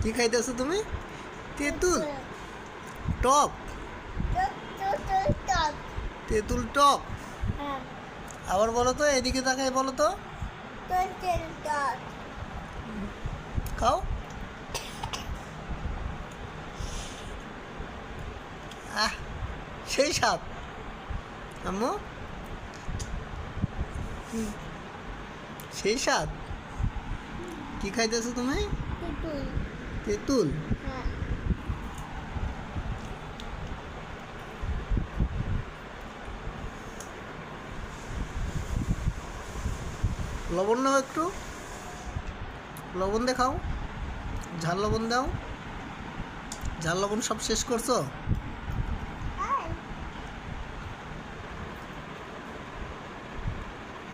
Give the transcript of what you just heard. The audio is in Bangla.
কি খাইতেছো তুমি? তেঁতুল টক। তেঁতুল টক। আবার বলো তো, এদিকে তাকাই বলো তো। খাও। আহ, সেই স্বাদ আম্মু। সেই স্বাদ। কি খাইতেছো তুমি? তেঁতুল। লবণ নাও একটু, লবণ দেখাও। ঝাল লবণ দাও। ঝাল লবণ সব শেষ করছো?